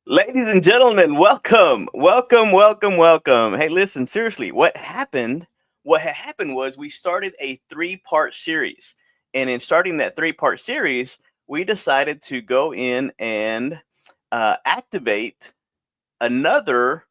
Ladies and gentlemen, welcome, welcome, welcome, welcome. Hey, listen, seriously, what happened? What had happened was we started a three-part series. And in starting that three-part series, we decided to go in and activate another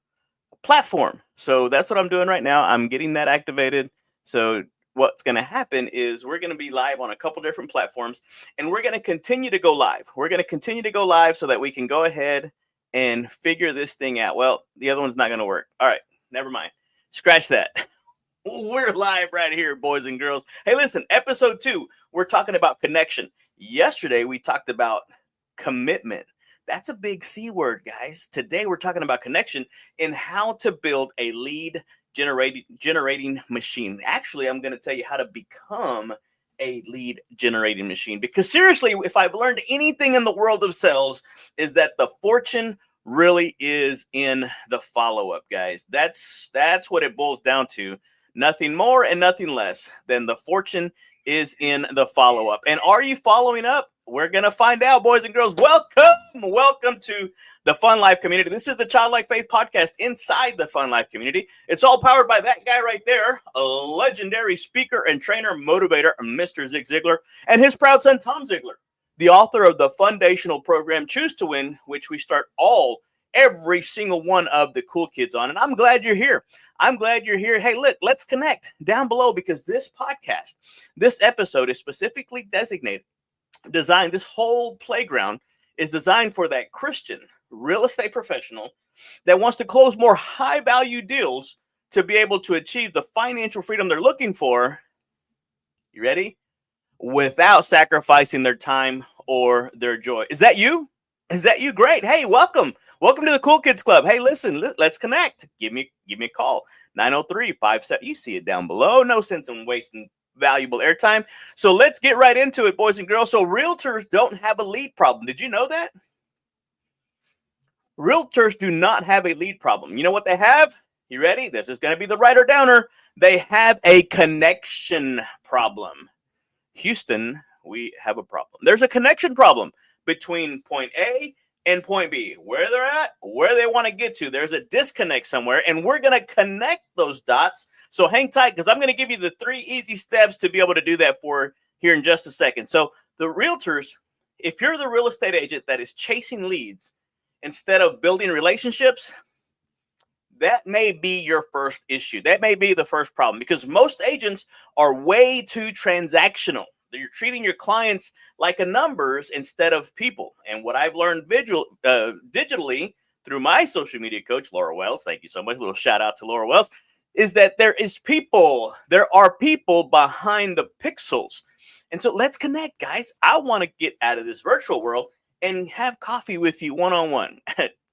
platform. So that's what I'm doing right now. I'm getting that activated. So what's going to happen is we're going to be live on a couple different platforms, and we're going to continue to go live. We're going to continue to go live so that we can go ahead and figure this thing out. Well, the other one's not going to work. All right, never mind. Scratch that. We're live right here, boys and girls. Hey, listen, episode 2, we're talking about connection. Yesterday, we talked about commitment. That's a big C word, guys. Today, we're talking about connection and how to build a lead generating machine. Actually, I'm going to tell you how to become a lead generating machine, because seriously, if I've learned anything in the world of sales, is that the fortune really is in the follow-up, guys. That's what it boils down to. Nothing more and nothing less than the fortune is in the follow-up. And are you following up? We're going to find out, boys and girls. Welcome to the Fun Life community. This is the Childlike Faith podcast inside the Fun Life community. It's all powered by that guy right there, a legendary speaker and trainer, motivator, Mr. Zig Ziglar, and his proud son, Tom Ziglar, the author of the foundational program, Choose to Win, which we start every single one of the cool kids on. And I'm glad you're here. I'm glad you're here. Hey, look, let's connect down below, because this podcast, this episode is specifically designed, this whole playground is designed for that Christian real estate professional that wants to close more high value deals to be able to achieve the financial freedom they're looking for. You ready? Without sacrificing their time or their joy. Is that you? Is that you? Great. Hey, welcome. Welcome to the Cool Kids Club. Hey, listen, let's connect. Give me a call. 903-57. You see it down below. No sense in wasting valuable airtime. So let's get right into it, boys and girls. So realtors don't have a lead problem. Did you know that? Realtors do not have a lead problem. You know what they have? You ready? This is going to be the writer downer. They have a connection problem. Houston, we have a problem. There's a connection problem between point A and point B. Where they're at, where they want to get to, there's a disconnect somewhere, and we're going to connect those dots. So hang tight, because I'm going to give you the 3 easy steps to be able to do that for here in just a second. So the realtors, if you're the real estate agent that is chasing leads instead of building relationships, that may be your first issue. That may be the first problem, because most agents are way too transactional. You're treating your clients like a numbers instead of people. And what I've learned digitally through my social media coach, Laura Wells, thank you so much, a little shout out to Laura Wells, is that there are people behind the pixels. And so let's connect, guys. I want to get out of this virtual world and have coffee with you one-on-one.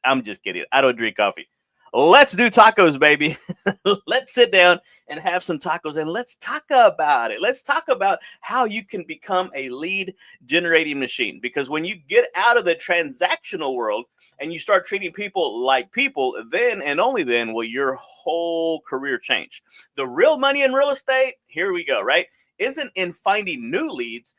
I'm just kidding. I don't drink coffee. Let's do tacos, baby. Let's sit down and have some tacos, and let's talk about it. Let's talk about how you can become a lead generating machine. Because when you get out of the transactional world and you start treating people like people, then and only then will your whole career change. The real money in real estate, here we go, right? Isn't in finding new leads.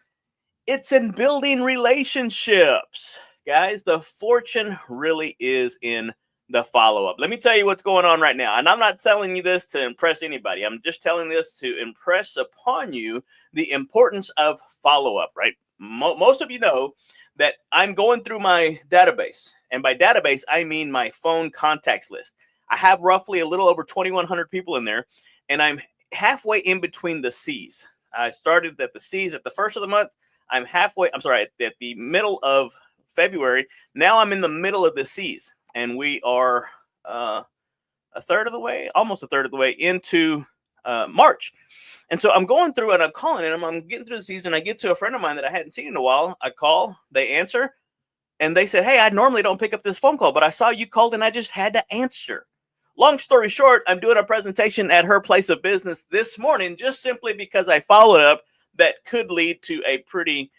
It's in building relationships. Guys, the fortune really is in the follow-up. Let me tell you what's going on right now. And I'm not telling you this to impress anybody. I'm just telling this to impress upon you the importance of follow-up, right? Most of you know that I'm going through my database. And by database, I mean my phone contacts list. I have roughly a little over 2,100 people in there. And I'm halfway in between the C's. I started at the C's at the first of the month. At the middle of February. Now I'm in the middle of the C's. And we are almost a third of the way into March. And so I'm going through and I'm calling, and I'm getting through the season. I get to a friend of mine that I hadn't seen in a while. I call, they answer, and they said, hey, I normally don't pick up this phone call, but I saw you called and I just had to answer. Long story short, I'm doing a presentation at her place of business this morning, just simply because I followed up that could lead to a pretty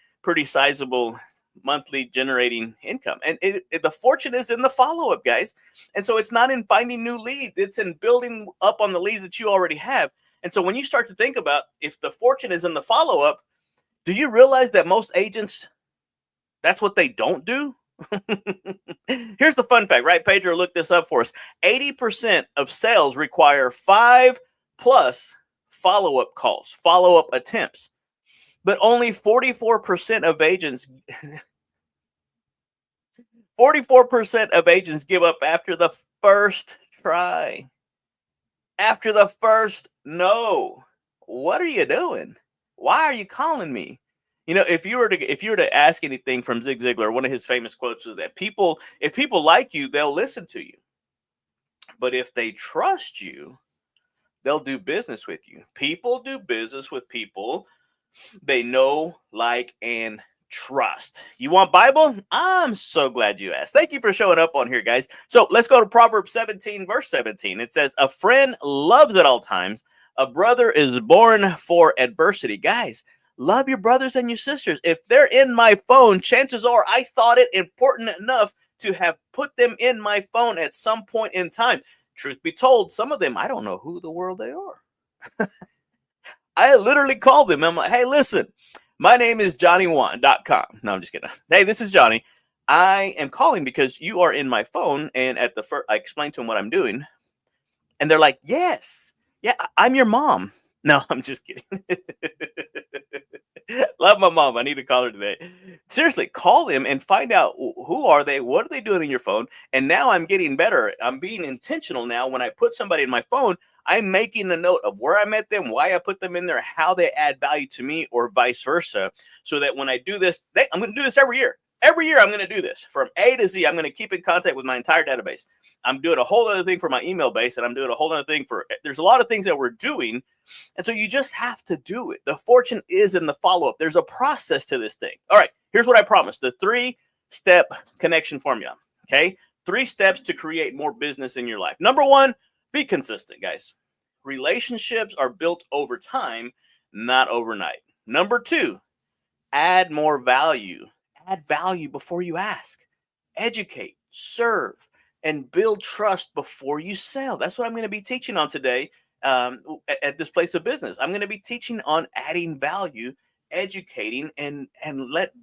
sizable monthly generating income. And the fortune is in the follow-up, guys. And so it's not in finding new leads. It's in building up on the leads that you already have. And so when you start to think about if the fortune is in the follow-up, do you realize that most agents, that's what they don't do? Here's the fun fact, right? Pedro looked this up for us. 80% of sales require 5 plus follow-up calls, follow-up attempts. But only 44% of agents 44% of agents give up after the first try. After the first no. What are you doing? Why are you calling me? You know, if you were to ask anything from Zig Ziglar, one of his famous quotes was that if people like you, they'll listen to you. But if they trust you, they'll do business with you. People do business with people they know, like, and trust. You want Bible? I'm so glad you asked. Thank you for showing up on here, guys. So let's go to Proverbs 17, verse 17. It says, a friend loves at all times. A brother is born for adversity. Guys, love your brothers and your sisters. If they're in my phone, chances are I thought it important enough to have put them in my phone at some point in time. Truth be told, some of them, I don't know who the world they are. I literally called them. I'm like, hey, listen, my name is JohnnyWan.com. No, I'm just kidding. Hey, this is Johnny. I am calling because you are in my phone. And at the first, I explained to them what I'm doing. And they're like, yes, yeah, I'm your mom. No, I'm just kidding. Love my mom. I need to call her today. Seriously, call them and find out who are they? What are they doing in your phone? And now I'm getting better. I'm being intentional now. When I put somebody in my phone, I'm making a note of where I met them, why I put them in there, how they add value to me, or vice versa. So that when I do this, I'm going to do this every year. Every year I'm going to do this from A to Z. I'm going to keep in contact with my entire database. I'm doing a whole other thing for my email base, and I'm doing a whole other thing for, there's a lot of things that we're doing. And so you just have to do it. The fortune is in the follow-up. There's a process to this thing. All right, here's what I promised. The 3-step connection formula, okay? 3 steps to create more business in your life. Number 1, be consistent, guys. Relationships are built over time, not overnight. Number 2, add more value. Add value before you ask. Educate, serve, and build trust before you sell. That's what I'm going to be teaching on today at this place of business. I'm going to be teaching on adding value, educating, and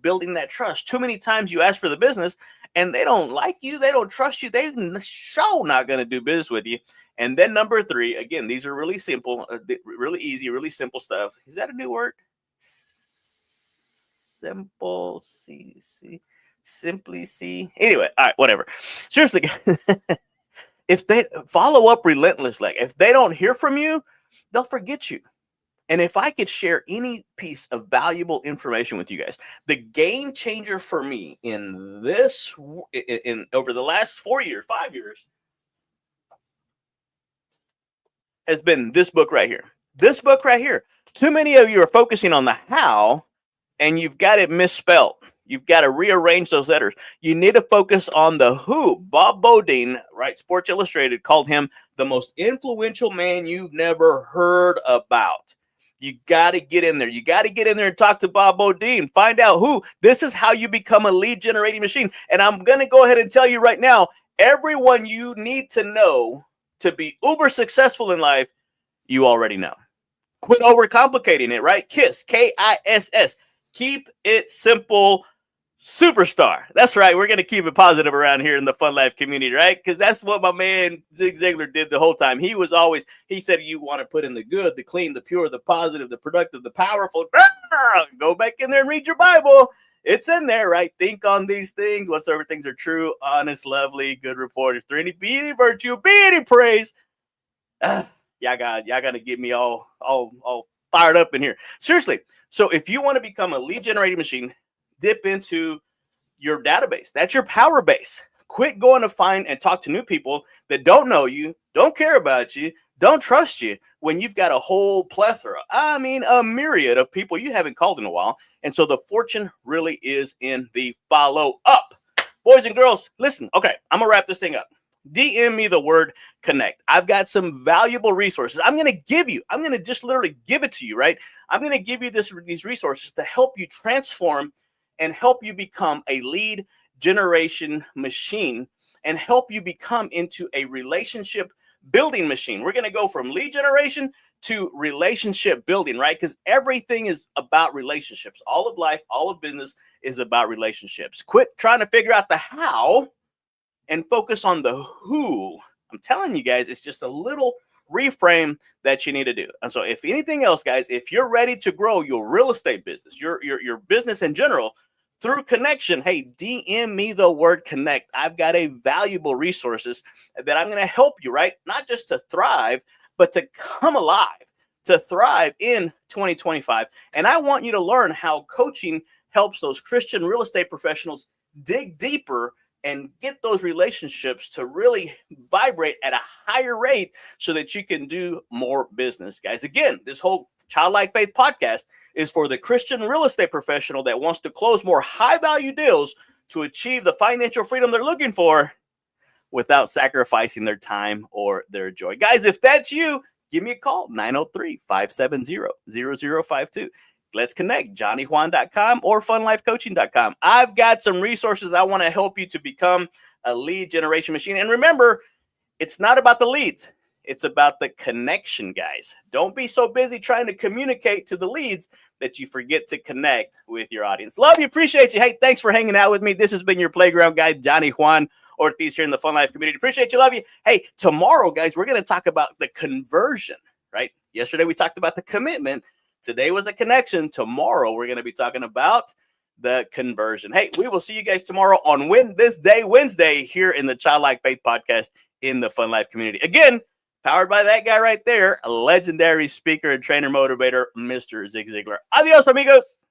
building that trust. Too many times you ask for the business and they don't like you, they don't trust you, they're so not going to do business with you. And then number 3, again, these are really simple, really easy, really simple stuff. Is that a new word? Simple, simply see. Anyway, all right, whatever. Seriously, if they follow up relentlessly, if they don't hear from you, they'll forget you. And if I could share any piece of valuable information with you guys, the game changer for me in this, in over the last 4 years, 5 years, has been this book right here. This book right here. Too many of you are focusing on the how, and you've got it misspelled. You've got to rearrange those letters. You need to focus on the who. Bob Bodine, right? Sports Illustrated called him the most influential man you've never heard about. You got to get in there. You got to get in there and talk to Bob Bodine. Find out who. This is how you become a lead generating machine. And I'm going to go ahead and tell you right now, everyone you need to know to be uber successful in life, you already know. Quit overcomplicating it, right? KISS, K-I-S-S. Keep it simple, superstar. That's right. We're going to keep it positive around here in the Fun Life community, right? Because that's what my man Zig Ziglar did the whole time. He said, you want to put in the good, the clean, the pure, the positive, the productive, the powerful. Go back in there and read your Bible. It's in there, right? Think on these things. Whatsoever things are true, honest, lovely, good report. If there be any virtue, be any praise. Y'all got to get me all fired up in here. Seriously. So if you want to become a lead generating machine, dip into your database. That's your power base. Quit going to find and talk to new people that don't know you, don't care about you, don't trust you, when you've got a whole plethora, I mean, a myriad of people you haven't called in a while. And so the fortune really is in the follow up. Boys and girls, listen. Okay, I'm going to wrap this thing up. DM me the word connect. I've got some valuable resources. I'm going to just literally give it to you, right? I'm going to give you these resources to help you transform and help you become a lead generation machine and help you become into a relationship building machine. We're going to go from lead generation to relationship building, right? Because everything is about relationships. All of life, all of business is about relationships. Quit trying to figure out the how and focus on the who. I'm telling you guys, it's just a little reframe that you need to do. And so if anything else, guys, if you're ready to grow your real estate business, your business in general, through connection, hey, DM me the word connect. I've got a valuable resources that I'm going to help you, right? Not just to thrive, but to come alive, to thrive in 2025. And I want you to learn how coaching helps those Christian real estate professionals dig deeper and get those relationships to really vibrate at a higher rate so that you can do more business, guys. Again, this whole Childlike Faith podcast is for the Christian real estate professional that wants to close more high-value deals to achieve the financial freedom they're looking for without sacrificing their time or their joy. Guys, if that's you, give me a call, 903-570-0052. Let's connect, johnnyjuan.com or funlifecoaching.com. I've got some resources I want to help you to become a lead generation machine. And remember, it's not about the leads. It's about the connection, guys. Don't be so busy trying to communicate to the leads that you forget to connect with your audience. Love you. Appreciate you. Hey, thanks for hanging out with me. This has been your playground guide, Johnny Juan Ortiz here in the Fun Life community. Appreciate you. Love you. Hey, tomorrow, guys, we're going to talk about the conversion, right? Yesterday, we talked about the commitment. Today was the connection. Tomorrow, we're going to be talking about the conversion. Hey, we will see you guys tomorrow on Wednesday, here in the Childlike Faith podcast in the Fun Life community. Again, powered by that guy right there, a legendary speaker and trainer motivator, Mr. Zig Ziglar. Adios, amigos.